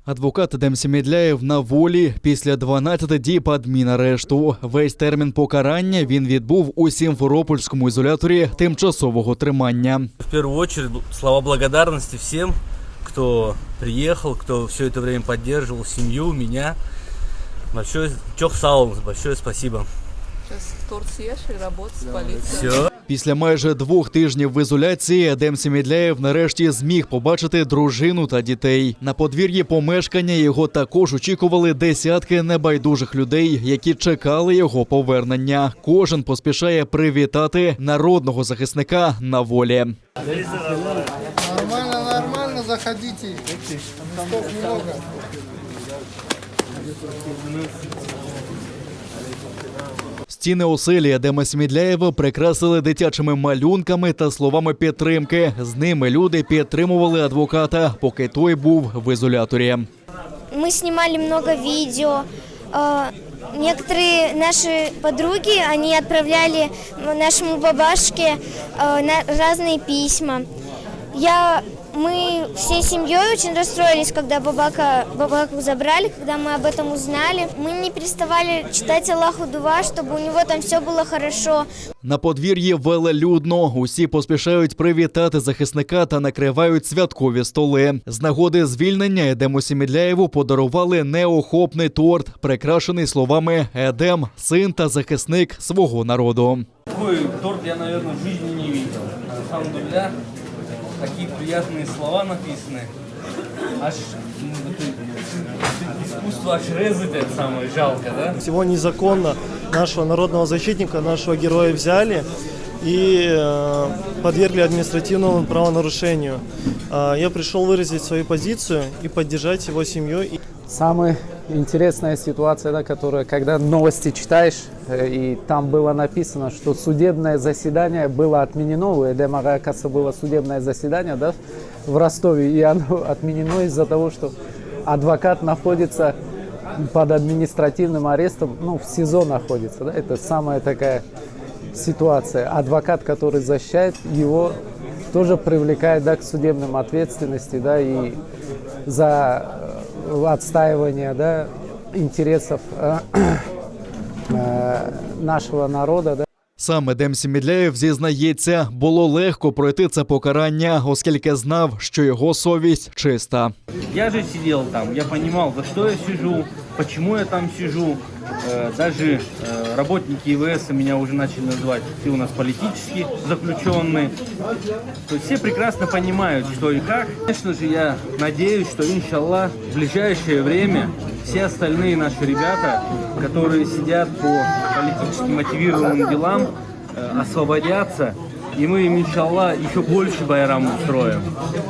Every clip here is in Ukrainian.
Адвокат Едем Семедляєв на волі після 12 діб адмінарешту. Весь термін покарання він відбув у Сімферопольському ізоляторі тимчасового тримання. В первую очередь слова благодарности всем, кто приехал, кто все это время поддерживал семью, меня. Большое большое спасибо. Сейчас торт съешь и работать с полицией. Все. Після майже 2 тижнів в ізоляції Едем Семедляєв нарешті зміг побачити дружину та дітей. На подвір'ї помешкання його також очікували десятки небайдужих людей, які чекали його повернення. Кожен поспішає привітати народного захисника на волі. Нормально, заходите. Стов много. Стіни оселі Едема Семедляєва прикрасили дитячими малюнками та словами підтримки. З ними люди підтримували адвоката, поки той був в ізоляторі. Мы снимали много видео. Некоторые наши подруги, они отправляли нашему бабашке разные письма. Мы всей семьей очень расстроились, когда бабаку забрали, когда мы об этом узнали. Мы не переставали читать Аллаху дуа, чтобы у него там все было хорошо. На подвір'ї велелюдно. Усі поспішають привітати захисника та накривають святкові столи. З нагоди звільнення Едему Семедляєву подарували неохопний торт, прикрашений словами «Едем – син та захисник свого народу». Такой торт я, наверное, в жизни не видел. Алхамдулилля. Такие приятные слова написаны. Аж искусство аж резать это самое жалко, да? Всего незаконно нашего народного защитника, нашего героя взяли и подвергли административному правонарушению. Я пришел выразить свою позицию и поддержать его семью. Самая интересная ситуация, да, которая, когда новости читаешь, и там было написано, что судебное заседание было отменено, у Эдема, оказывается, было судебное заседание, да, в Ростове, и оно отменено из-за того, что адвокат находится под административным арестом, ну, в СИЗО находится, да, это самая такая ситуация. Адвокат, который защищает его, тоже привлекает, да, к судебным ответственности, да, и за отстаивание, да, интересов нашого народу. Да. Сам Едем Семедляєв зізнається, було легко пройти це покарання, оскільки знав, що його совість чиста. Я же сидел там, я понимал, за что я сижу, почему я там сижу. Даже работники ИВС меня уже начали называть, ты у нас политически заключенный. То есть все прекрасно понимают, что и как. Конечно же, я надеюсь, что, иншаллах, в ближайшее время все остальные наши ребята, которые сидят по политически мотивированным делам, освободятся. И мы им, иншаллах, еще больше байрам устроим.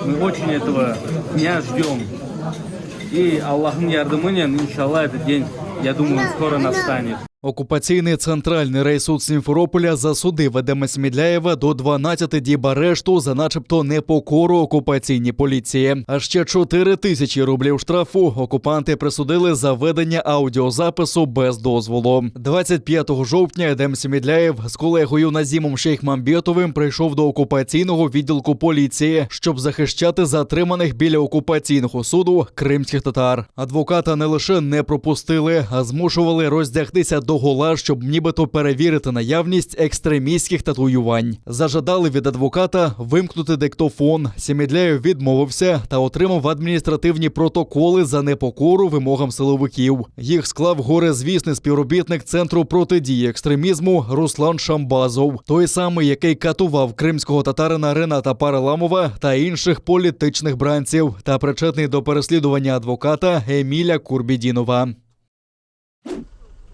Мы очень этого дня ждем. И Аллах'ın yardımıyla, иншаллах, этот день, я думаю, скоро настанет. Окупаційний центральний райсуд Сімферополя засудив Едема Семедляєва до 12 діб арешту за начебто непокору окупаційній поліції. А ще 4 тисячі рублів штрафу окупанти присудили за ведення аудіозапису без дозволу. 25 жовтня Едем Семедляєв з колегою Назімом Шейхмамбетовим прийшов до окупаційного відділку поліції, щоб захищати затриманих біля окупаційного суду кримських татар. Адвоката не лише не пропустили, а змушували роздягтися до гола, щоб нібито перевірити наявність екстремістських татуювань. Зажадали від адвоката вимкнути диктофон. Семедляєв відмовився та отримав адміністративні протоколи за непокору вимогам силовиків. Їх склав горизвісний співробітник Центру протидії екстремізму Руслан Шамбазов. Той самий, який катував кримського татарина Рената Параламова та інших політичних бранців та причетний до переслідування адвоката Еміля Курбідінова.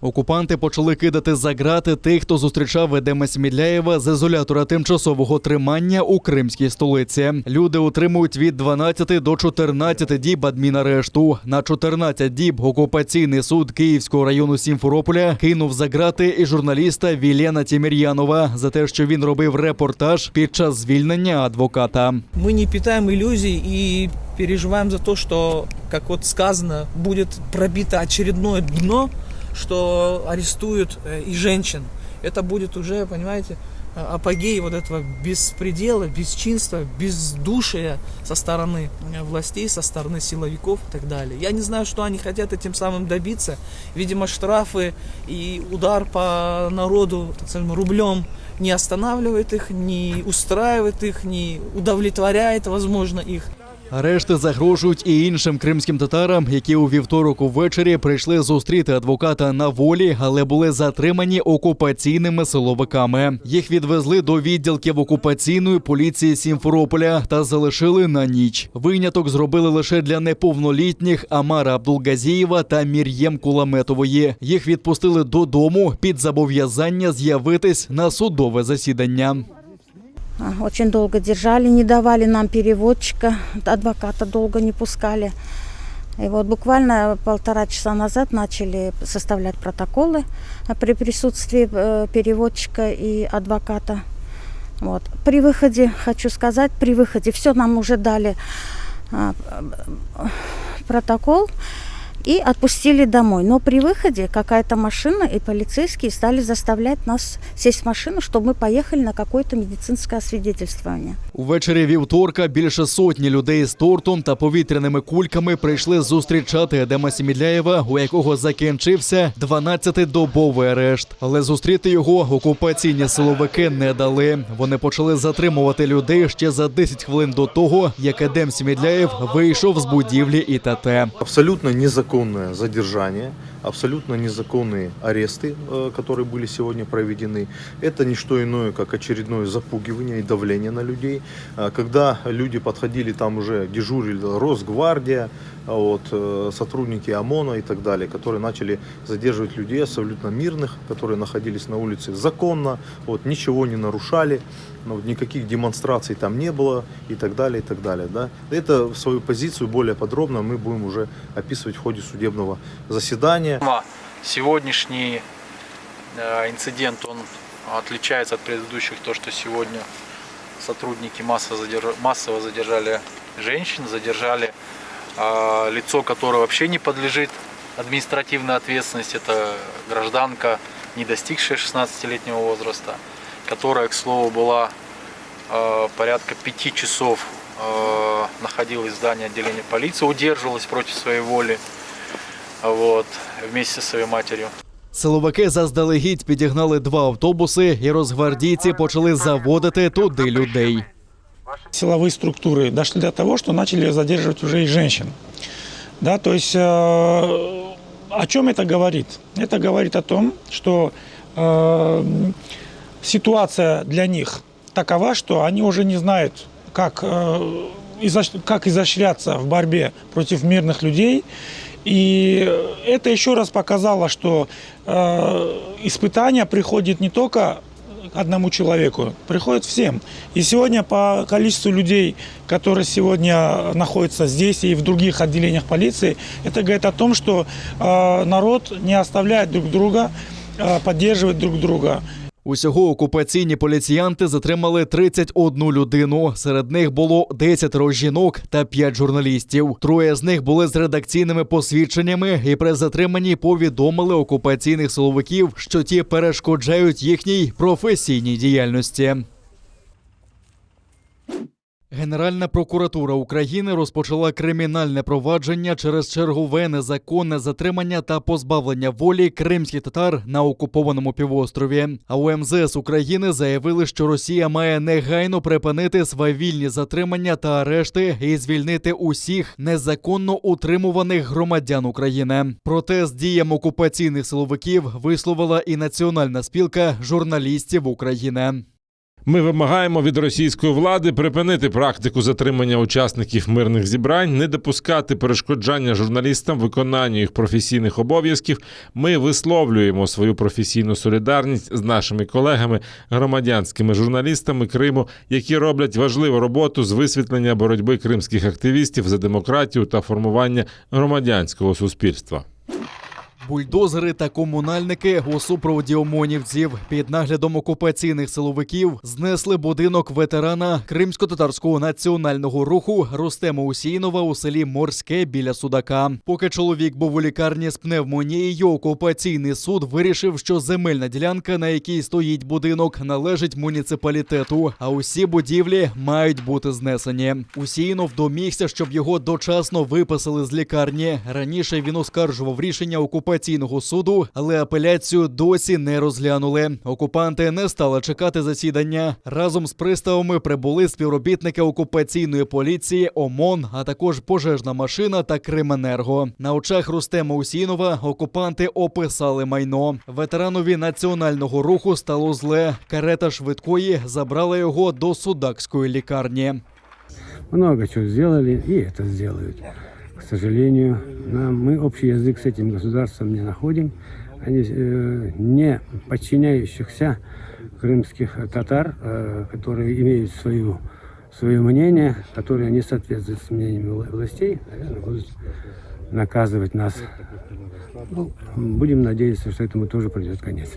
Окупанти почали кидати за ґрати тих, хто зустрічав Едема Семедляєва з ізолятора тимчасового тримання у кримській столиці. Люди отримують від 12 до 14 діб адмінарешту. На 14 діб окупаційний суд Київського району Сімферополя кинув за ґрати і журналіста Вілена Тімір'янова за те, що він робив репортаж під час звільнення адвоката. Ми не питаємо ілюзій і переживаємо за те, що, як от сказано, буде пробито очередное дно, что арестуют и женщин. Это будет уже, понимаете, апогей вот этого беспредела, бесчинства, бездушия со стороны властей, со стороны силовиков и так далее. Я не знаю, что они хотят этим самым добиться. Видимо, штрафы и удар по народу, так скажем, рублем не останавливает их, не устраивает их, не удовлетворяет, возможно, их. Арешти загрожують і іншим кримським татарам, які у вівторок увечері прийшли зустріти адвоката на волі, але були затримані окупаційними силовиками. Їх відвезли до відділків окупаційної поліції Сімферополя та залишили на ніч. Виняток зробили лише для неповнолітніх Амара Абдулгазієва та Мір'єм Куламетової. Їх відпустили додому під зобов'язання з'явитись на судове засідання. Очень долго держали, не давали нам переводчика, адвоката долго не пускали. И вот буквально 1,5 часа назад начали составлять протоколы при присутствии переводчика и адвоката. Вот. При выходе, хочу сказать, при выходе все нам уже дали протокол и отпустили домой. Но при выходе какая-то машина и полицейские стали заставлять нас сесть в машину, чтобы мы поехали на какое-то медицинское освидетельствование. Увечері вівторка більше сотні людей з тортом та повітряними кульками прийшли зустрічати Едема Семідляєва, у якого закінчився 12-добовий арешт. Але зустріти його окупаційні силовики не дали. Вони почали затримувати людей ще за 10 хвилин до того, як Едем Семідляєв вийшов з будівлі ІТТ. Абсолютно незаконное задержание, абсолютно незаконные аресты, которые были сегодня проведены. Это не что иное, как очередное запугивание и давление на людей. Когда люди подходили, там уже дежурили Росгвардия, вот, сотрудники ОМОНа и так далее, которые начали задерживать людей абсолютно мирных, которые находились на улице законно, вот, ничего не нарушали, вот, никаких демонстраций там не было и так далее, и так далее. Да? Это свою позицию более подробно мы будем уже описывать в ходе судебного заседания. Сегодняшний инцидент, он отличается от предыдущих, то, что сегодня сотрудники массово задержали женщин, задержали лицо, которое вообще не подлежит административной ответственности. Это гражданка, не достигшая 16-летнего возраста, которая, к слову, была порядка 5 часов находилась в здании отделения полиции, удерживалась против своей воли, вот, вместе со своей матерью. Силовики заздалегідь підігнали 2 автобуси і росгвардійці почали заводити туди людей. Силовые структуры дошли до того, что начали задерживать уже и женщин. Да, то есть о чем это говорит? Это говорит о том, что ситуация для них такова, что они уже не знают, как изощряться в борьбе против мирных людей. И это еще раз показало, что испытание приходит не только одному человеку, приходит всем. И сегодня по количеству людей, которые сегодня находятся здесь и в других отделениях полиции, это говорит о том, что народ не оставляет друг друга, поддерживает друг друга. Усього окупаційні поліціянти затримали 31 людину. Серед них було 10 жінок та 5 журналістів. 3 з них були з редакційними посвідченнями і при затриманні повідомили окупаційних силовиків, що ті перешкоджають їхній професійній діяльності. Генеральна прокуратура України розпочала кримінальне провадження через чергове незаконне затримання та позбавлення волі кримських татар на окупованому півострові. А у МЗС України заявили, що Росія має негайно припинити свавільні затримання та арешти і звільнити усіх незаконно утримуваних громадян України. Протест діям окупаційних силовиків висловила і Національна спілка журналістів України. Ми вимагаємо від російської влади припинити практику затримання учасників мирних зібрань, не допускати перешкоджання журналістам виконанню їх професійних обов'язків. Ми висловлюємо свою професійну солідарність з нашими колегами, громадянськими журналістами Криму, які роблять важливу роботу з висвітлення боротьби кримських активістів за демократію та формування громадянського суспільства. Бульдозери та комунальники у супроводі ОМОНівців під наглядом окупаційних силовиків знесли будинок ветерана Кримсько-татарського національного руху Рустема Усійнова у селі Морське біля Судака. Поки чоловік був у лікарні з пневмонією, окупаційний суд вирішив, що земельна ділянка, на якій стоїть будинок, належить муніципалітету, а усі будівлі мають бути знесені. Усійнов домігся, щоб його дочасно виписали з лікарні. Раніше він оскаржував рішення окупаційного суду, але апеляцію досі не розглянули. Окупанти не стали чекати засідання. Разом з приставами прибули співробітники окупаційної поліції, ОМОН, а також пожежна машина та Крименерго. На очах Рустема Усійнова окупанти описали майно. Ветеранові національного руху стало зле. Карета швидкої забрала його до судакської лікарні. Много чего сделали, и это сделают. К сожалению, мы общий язык с этим государством не находим. Они не подчиняющихся крымских татар, которые имеют свое мнение, которые не соответствуют с мнением властей, наверное, будут наказывать нас. Ну, будем надеяться, что этому тоже придет конец.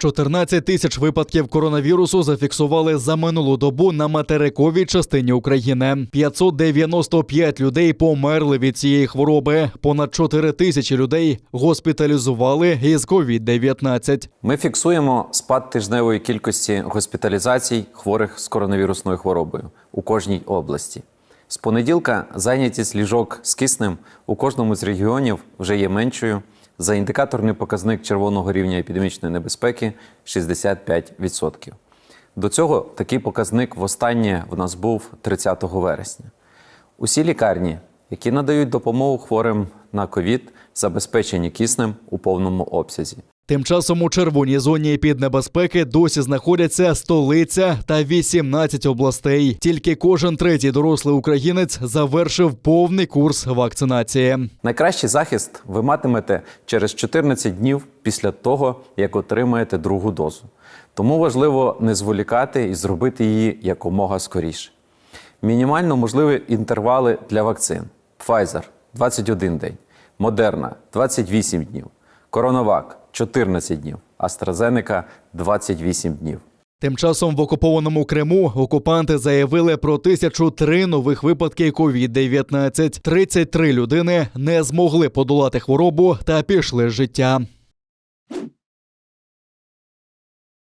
14 тисяч випадків коронавірусу зафіксували за минулу добу на материковій частині України. 595 людей померли від цієї хвороби. Понад 4 тисячі людей госпіталізували із COVID-19. Ми фіксуємо спад тижневої кількості госпіталізацій хворих з коронавірусною хворобою у кожній області. З понеділка зайнятість ліжок з киснем у кожному з регіонів вже є меншою. За індикаторний показник червоного рівня епідемічної небезпеки – 65%. До цього такий показник востаннє в нас був 30 вересня. Усі лікарні, які надають допомогу хворим на ковід, забезпечені киснем у повному обсязі. Тим часом у червоній зоні епіднебезпеки досі знаходяться столиця та 18 областей. Тільки кожен третій дорослий українець завершив повний курс вакцинації. Найкращий захист ви матимете через 14 днів після того, як отримаєте другу дозу. Тому важливо не зволікати і зробити її якомога скоріше. Мінімально можливі інтервали для вакцин. Pfizer – 21 день, Moderna – 28 днів, CoronaVac – 14 днів, AstraZeneca – 28 днів. Тим часом в окупованому Криму окупанти заявили про 1003 нових випадки COVID-19. 33 людини не змогли подолати хворобу та пішли з життя.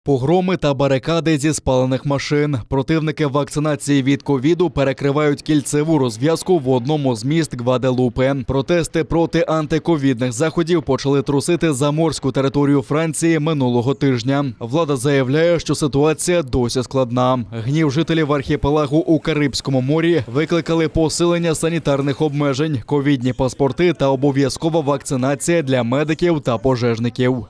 Погроми та барикади зі спалених машин. Противники вакцинації від ковіду перекривають кільцеву розв'язку в одному з міст Гваделупи. Протести проти антиковідних заходів почали трусити заморську територію Франції минулого тижня. Влада заявляє, що ситуація досі складна. Гнів жителів архіпелагу у Карибському морі викликали посилення санітарних обмежень, ковідні паспорти та обов'язкова вакцинація для медиків та пожежників.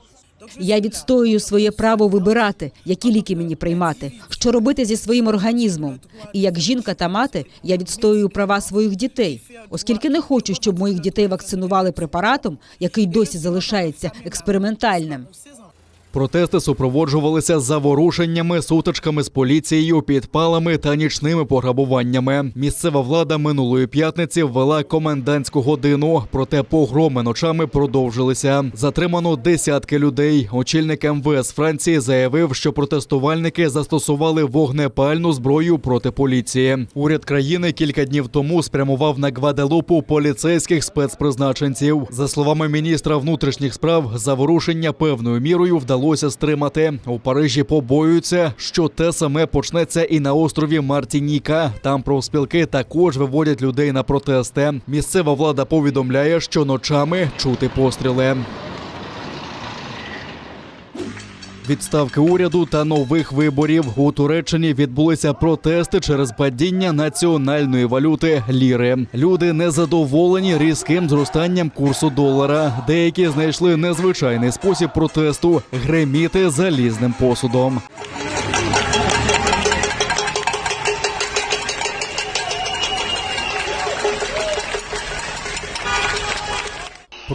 Я відстоюю своє право вибирати, які ліки мені приймати, що робити зі своїм організмом. І як жінка та мати я відстоюю права своїх дітей, оскільки не хочу, щоб моїх дітей вакцинували препаратом, який досі залишається експериментальним. Протести супроводжувалися заворушеннями, сутичками з поліцією, підпалами та нічними пограбуваннями. Місцева влада минулої п'ятниці ввела комендантську годину, проте погроми ночами продовжилися. Затримано десятки людей. Очільник МВС Франції заявив, що протестувальники застосували вогнепальну зброю проти поліції. Уряд країни кілька днів тому спрямував на Гваделупу поліцейських спецпризначенців. За словами міністра внутрішніх справ, заворушення певною мірою вдалося стримати. У Парижі побоюються, що те саме почнеться і на острові Мартініка. Там профспілки також виводять людей на протести. Місцева влада повідомляє, що ночами чути постріли. Відставки уряду та нових виборів. У Туреччині відбулися протести через падіння національної валюти – ліри. Люди незадоволені різким зростанням курсу долара. Деякі знайшли незвичайний спосіб протесту – греміти залізним посудом.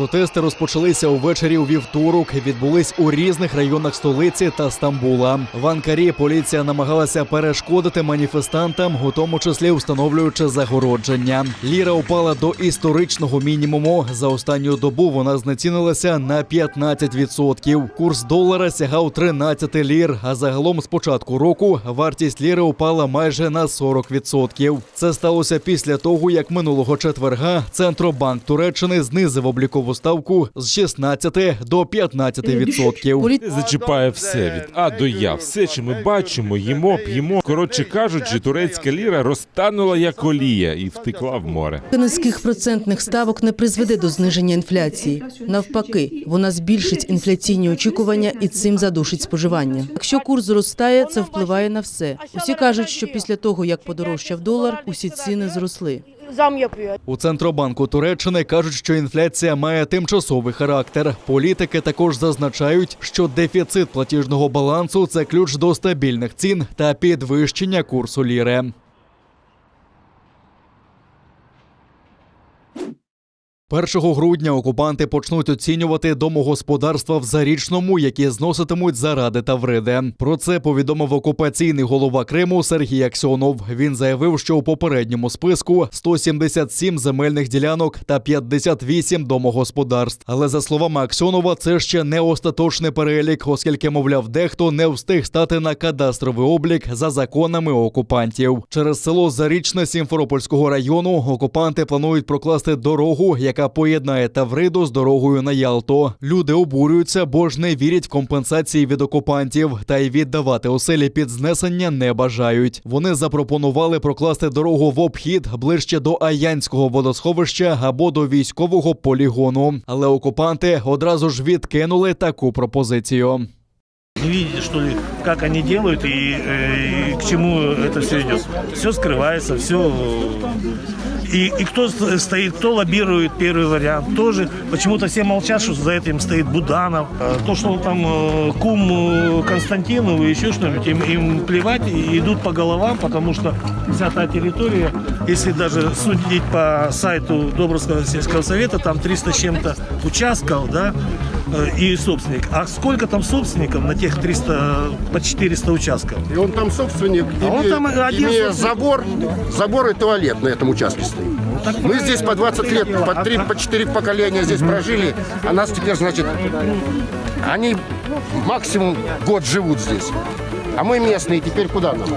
Протести розпочалися увечері у вівторок. Відбулись у різних районах столиці та Стамбула. В Анкарі поліція намагалася перешкодити маніфестантам, у тому числі встановлюючи загородження. Ліра упала до історичного мінімуму. За останню добу вона знецінилася на 15%. Курс долара сягав 13 лір, а загалом з початку року вартість ліри упала майже на 40%. Це сталося після того, як минулого четверга Центробанк Туреччини знизив облікову ставку з 16 до 15%. Зачіпає все від А до Я. Все, що ми бачимо, їмо, п'ємо. Коротше кажучи, турецька ліра розтанула як олія і втекла в море. Низьких процентних ставок не призведе до зниження інфляції. Навпаки, вона збільшить інфляційні очікування і цим задушить споживання. Якщо курс зростає, це впливає на все. Усі кажуть, що після того, як подорожчав долар, усі ціни зросли. У Центробанку Туреччини кажуть, що інфляція має тимчасовий характер. Політики також зазначають, що дефіцит платіжного балансу – це ключ до стабільних цін та підвищення курсу ліри. 1 грудня окупанти почнуть оцінювати домогосподарства в Зарічному, які зноситимуть заради та вреди. Про це повідомив окупаційний голова Криму Сергій Аксьонов. Він заявив, що у попередньому списку 177 земельних ділянок та 58 домогосподарств. Але за словами Аксьонова, це ще не остаточний перелік, оскільки, мовляв, дехто не встиг стати на кадастровий облік за законами окупантів. Через село Зарічне Сімферопольського району окупанти планують прокласти дорогу, яка поєднає Тавриду з дорогою на Ялту. Люди обурюються, бо ж не вірять в компенсації від окупантів, та й віддавати оселі під знесення не бажають. Вони запропонували прокласти дорогу в обхід ближче до Аянського водосховища або до військового полігону. Але окупанти одразу ж відкинули таку пропозицію. Не видите, что ли, как они делают и к чему это все идет. Все скрывается, все. И кто стоит, кто лоббирует первый вариант, тоже. Почему-то все молчат, что за этим стоит Буданов. То, что он там кум Константину и еще что-нибудь, им плевать и идут по головам, потому что вся та территория, если даже судить по сайту Добровского сельского совета, там 300 с чем-то участков, да, и собственник. А сколько там собственников на тех 300, по 400 участков? И он там собственник, имея забор и туалет на этом участке стоит. Мы здесь по 20 лет, по 4 поколения здесь прожили, а нас теперь, значит, они максимум год живут здесь. А мы местные, теперь куда нам?